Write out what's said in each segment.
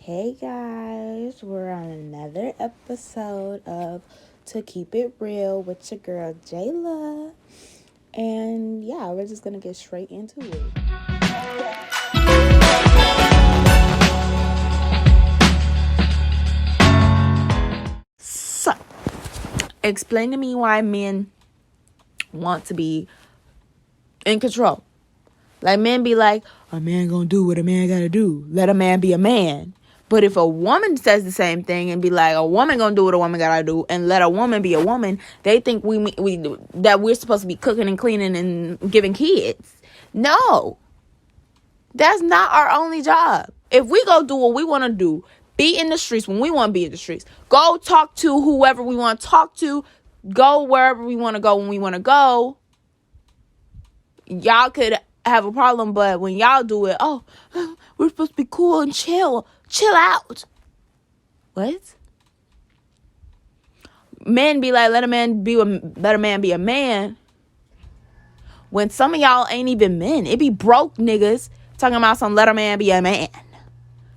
Hey guys, we're on another episode of To Keep It Real with your girl Jayla. And yeah, we're just gonna get straight into it. So, explain to me why men want to be in control. Like, men be like, a man gonna do what a man gotta do. Let a man be a man. But if a woman says the same thing and be like, a woman gonna do what a woman gotta do, and let a woman be a woman, they think that we're supposed to be cooking and cleaning and giving kids. No, that's not our only job. If we go do what we want to do, be in the streets when we want to be in the streets, go talk to whoever we want to talk to, go wherever we want to go when we want to go, y'all could have a problem, but when y'all do it, we're supposed to be cool and chill out. What? Men be like, let a man be a man. When some of y'all ain't even men, it be broke niggas talking about some let a man be a man.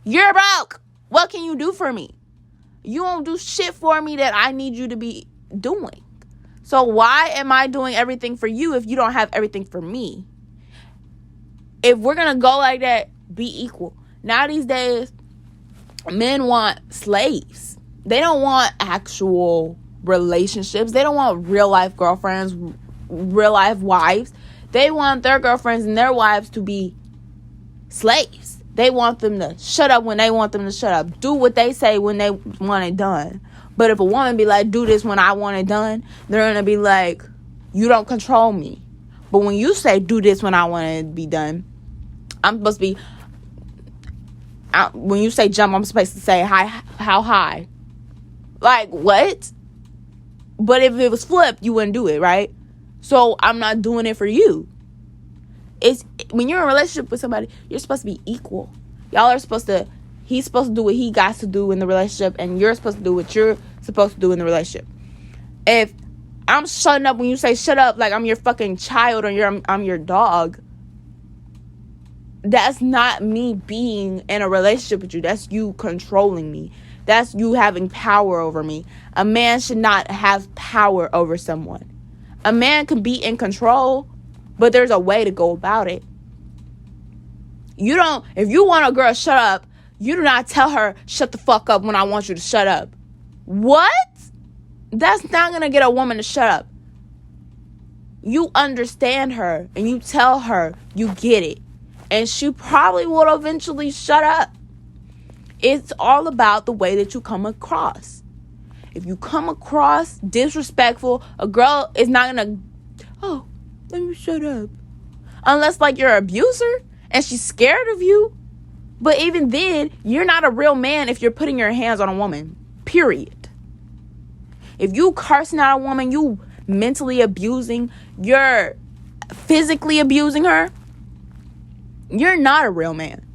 You're broke. What can you do for me? You won't do shit for me that I need you to be doing. So why am I doing everything for you if you don't have everything for me? If we're going to go like that, be equal. Now these days, men want slaves. They don't want actual relationships. They don't want real life girlfriends, real life wives. They want their girlfriends and their wives to be slaves. They want them to shut up when they want them to shut up. Do what they say when they want it done. But if a woman be like, do this when I want it done, they're going to be like, you don't control me. But when you say, do this when I want it to be done, I'm supposed to be, when you say jump, I'm supposed to say how high? Like, what? But if it was flipped, you wouldn't do it, right? So I'm not doing it for you. It's when you're in a relationship with somebody, you're supposed to be equal. Y'all are supposed to, he's supposed to do what he got to do in the relationship, and you're supposed to do what you're supposed to do in the relationship. If I'm shutting up when you say shut up, like I'm your fucking child or I'm your dog, that's not me being in a relationship with you. That's you controlling me. That's you having power over me. A man should not have power over someone. A man can be in control, but there's a way to go about it. If you want a girl to shut up, you do not tell her, shut the fuck up when I want you to shut up. What? That's not going to get a woman to shut up. You understand her and you tell her you get it. And she probably will eventually shut up. It's all about the way that you come across. If you come across disrespectful, a girl is not going to, let me shut up. Unless like you're an abuser and she's scared of you. But even then, you're not a real man if you're putting your hands on a woman. Period. If you cursing at a woman, you mentally abusing, you're physically abusing her, you're not a real man.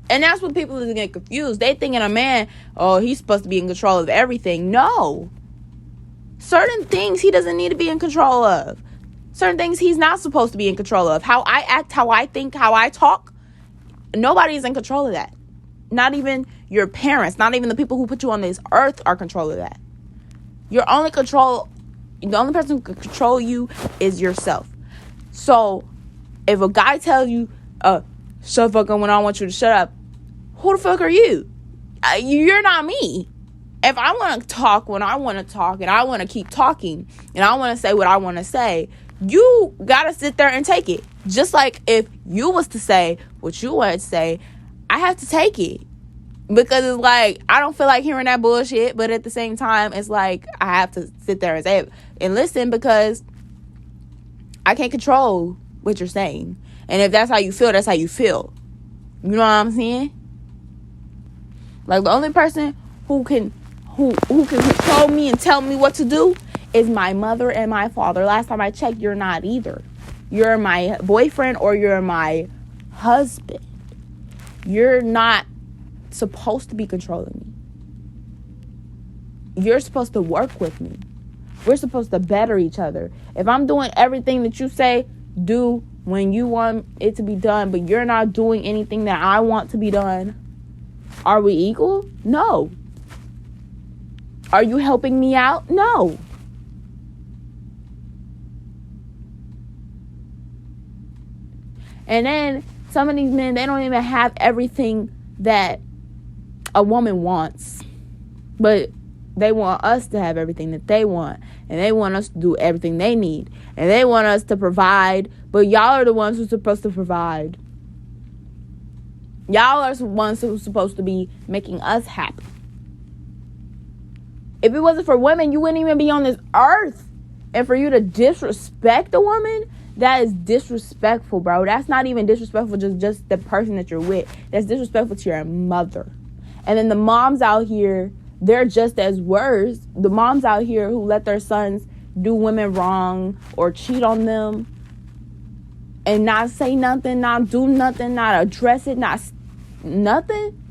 And that's what people get confused. They thinking a man, he's supposed to be in control of everything. No. Certain things he doesn't need to be in control of. Certain things he's not supposed to be in control of. How I act, how I think, how I talk. Nobody's in control of that. Not even your parents. Not even the people who put you on this earth are in control of that. The only person who can control you is yourself. So, if a guy tells you, shut the fuck up when I want you to shut up, who the fuck are you? You're not me. If I want to talk when I want to talk and I want to keep talking and I want to say what I want to say, you got to sit there and take it. Just like if you was to say what you wanted to say, I have to take it. Because it's like, I don't feel like hearing that bullshit, but at the same time, it's like, I have to sit there and say it and listen because I can't control what you're saying. And if that's how you feel, that's how you feel. You know what I'm saying? Like, the only person who can control me and tell me what to do is my mother and my father. Last time I checked, you're not either. You're my boyfriend or you're my husband. You're not supposed to be controlling me. You're supposed to work with me. We're supposed to better each other. If I'm doing everything that you say, do when you want it to be done, but you're not doing anything that I want to be done, Are we equal? No. Are you helping me out? No. And then some of these men, they don't even have everything that a woman wants. But they want us to have everything that they want. And they want us to do everything they need. And they want us to provide. But y'all are the ones who's supposed to provide. Y'all are the ones who's supposed to be making us happy. If it wasn't for women, you wouldn't even be on this earth. And for you to disrespect a woman, that is disrespectful, bro. That's not even disrespectful just the person that you're with. That's disrespectful to your mother. And then the moms out here, they're just as worse. The moms out here who let their sons do women wrong or cheat on them and not say nothing, not do nothing, not address it, not nothing,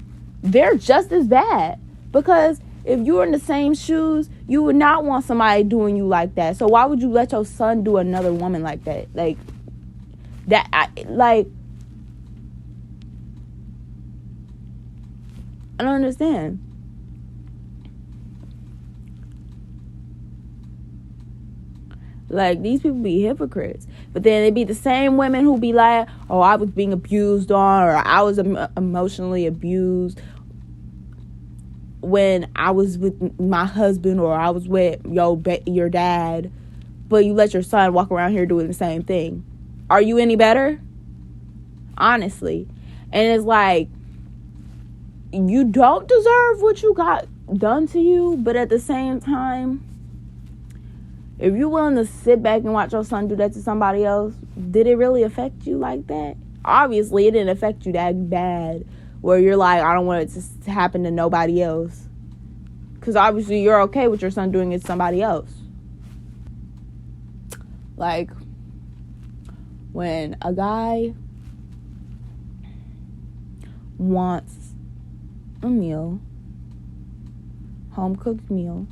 they're just as bad. Because if you were in the same shoes, you would not want somebody doing you like that. So why would you let your son do another woman like that? Like, that, I don't understand. Like, these people be hypocrites. But then they be the same women who be like, oh, I was being abused on, or I was emotionally abused when I was with my husband, or I was with your dad. But you let your son walk around here doing the same thing. Are you any better? Honestly. And it's like, you don't deserve what you got done to you, but at the same time, if you're willing to sit back and watch your son do that to somebody else, did it really affect you like that? Obviously, it didn't affect you that bad where you're like, I don't want it to happen to nobody else. Because obviously you're okay with your son doing it to somebody else. Like, when a guy wants a meal, home-cooked meal,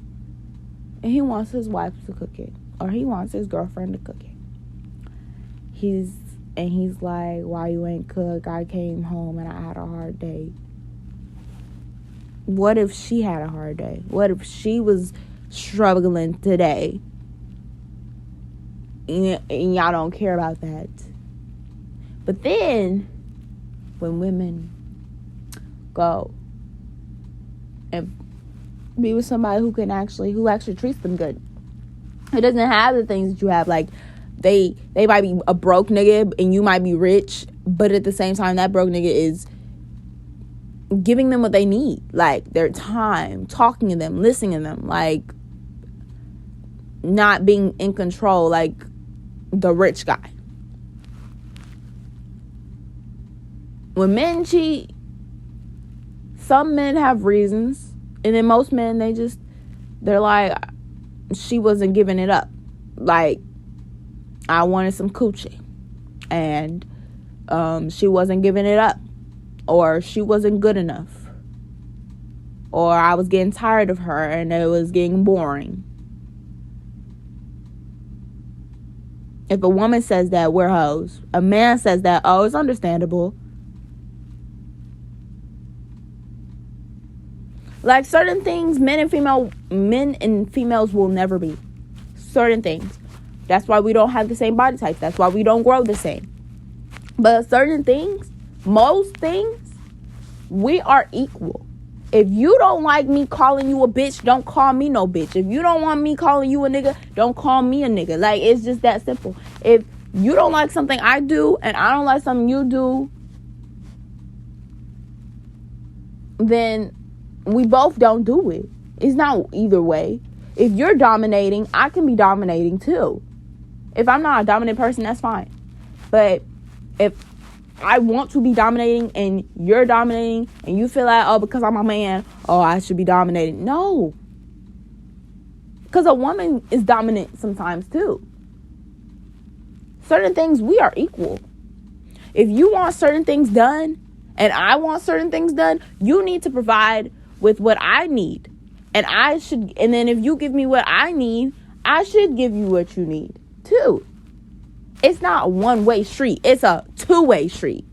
and he wants his wife to cook it, or he wants his girlfriend to cook it. He's like, why you ain't cook? I came home and I had a hard day. What if she had a hard day? What if she was struggling today? And y'all don't care about that. But then, when women go and be with somebody who actually treats them good, who doesn't have the things that you have, like they might be a broke nigga and you might be rich, but at the same time that broke nigga is giving them what they need, like their time, talking to them, listening to them, like not being in control like the rich guy. When men cheat, some men have reasons, and then most men, they're like, she wasn't giving it up. Like, I wanted some coochie, and she wasn't giving it up, or she wasn't good enough, or I was getting tired of her and it was getting boring. If a woman says that, we're hoes. A man says that, oh, it's understandable. Like, certain things men and females will never be. Certain things. That's why we don't have the same body types. That's why we don't grow the same. But certain things, most things, we are equal. If you don't like me calling you a bitch, don't call me no bitch. If you don't want me calling you a nigga, don't call me a nigga. Like, it's just that simple. If you don't like something I do and I don't like something you do, then we both don't do it. It's not either way. If you're dominating, I can be dominating too. If I'm not a dominant person, that's fine. But if I want to be dominating and you're dominating and you feel like, oh, because I'm a man, oh, I should be dominating. No. Because a woman is dominant sometimes too. Certain things, we are equal. If you want certain things done and I want certain things done, you need to provide with what I need. And then if you give me what I need, I should give you what you need too. It's not a one-way street. It's a two-way street.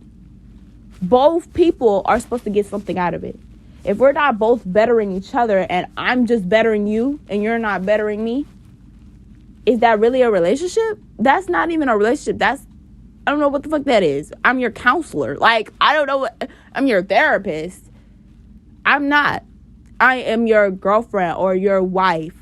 Both people are supposed to get something out of it. If we're not both bettering each other and I'm just bettering you and you're not bettering me, is that really a relationship? That's not even a relationship. I don't know what the fuck that is. I'm your counselor. Like, I don't know I'm your therapist. I'm not. I am your girlfriend or your wife.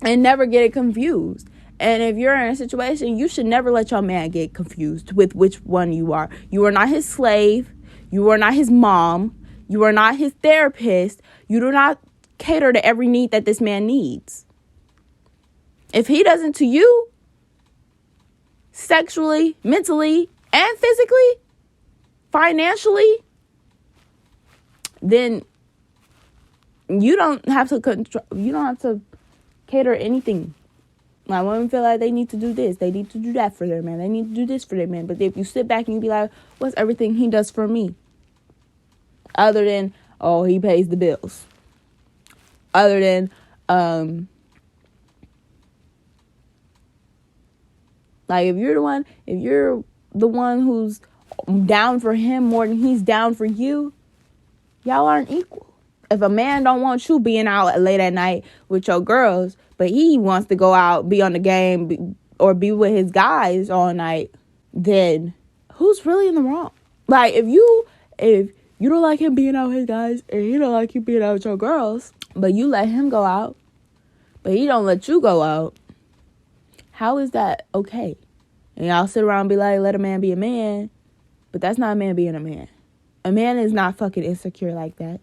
And never get it confused. And if you're in a situation, you should never let your man get confused with which one you are. You are not his slave. You are not his mom. You are not his therapist. You do not cater to every need that this man needs. If he doesn't to you, sexually, mentally, and physically, financially, then you don't have to control. You don't have to cater anything. Like, women feel like they need to do this, they need to do that for their man, they need to do this for their man. But if you sit back and you be like, what's everything he does for me? Other than, oh, he pays the bills. Other than, like, if you're the one who's down for him more than he's down for you, y'all aren't equal. If a man don't want you being out late at night with your girls, but he wants to go out, be on the game, or be with his guys all night, then who's really in the wrong? Like, if you don't like him being out with his guys, and he don't like you being out with your girls, but you let him go out, but he don't let you go out, how is that okay? And y'all sit around and be like, let a man be a man, but that's not a man being a man. A man is not fucking insecure like that.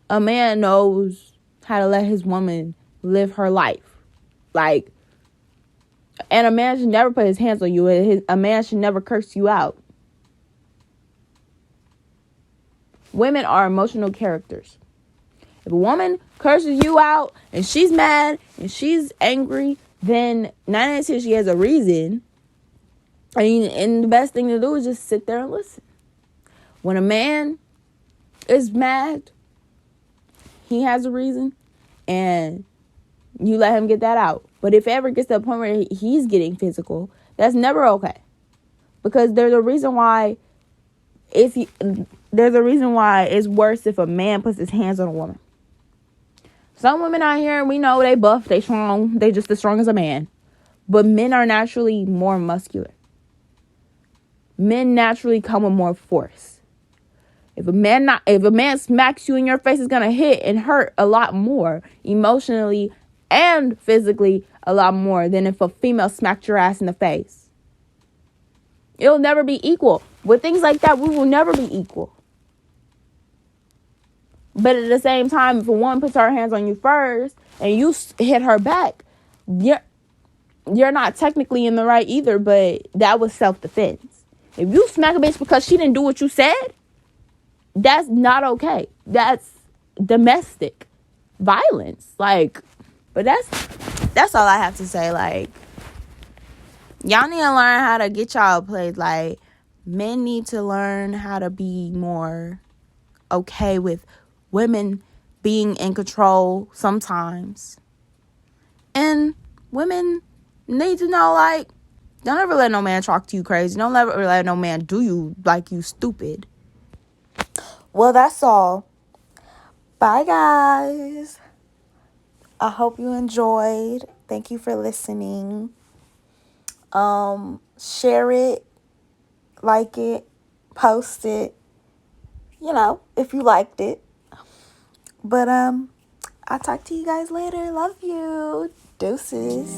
A man knows how to let his woman live her life. Like, and a man should never put his hands on you. A man should never curse you out. Women are emotional characters. If a woman curses you out and she's mad and she's angry, then 9 out of 10 she has a reason. And the best thing to do is just sit there and listen. When a man is mad, he has a reason, and you let him get that out. But if it ever gets to the point where he's getting physical, that's never okay. Because there's a reason why it's worse if a man puts his hands on a woman. Some women out here, we know they buff, they strong, they just as strong as a man. But men are naturally more muscular. Men naturally come with more force. If a man smacks you in your face, it's gonna hit and hurt a lot more emotionally and physically, a lot more than if a female smacked your ass in the face. It'll never be equal. With things like that, we will never be equal. But at the same time, if a woman puts her hands on you first and you hit her back, you're not technically in the right either, but that was self-defense. If you smack a bitch because she didn't do what you said, that's not okay. That's domestic violence. Like, but that's all I have to say. Like, y'all need to learn how to get y'all place. Like, men need to learn how to be more okay with women being in control sometimes. And women need to know, like, don't ever let no man talk to you crazy. Don't ever let no man do you like you stupid. Well, that's all. Bye, guys. I hope you enjoyed. Thank you for listening. Share it, like it, post it, if you liked it. But I'll talk to you guys later. Love you. Deuces.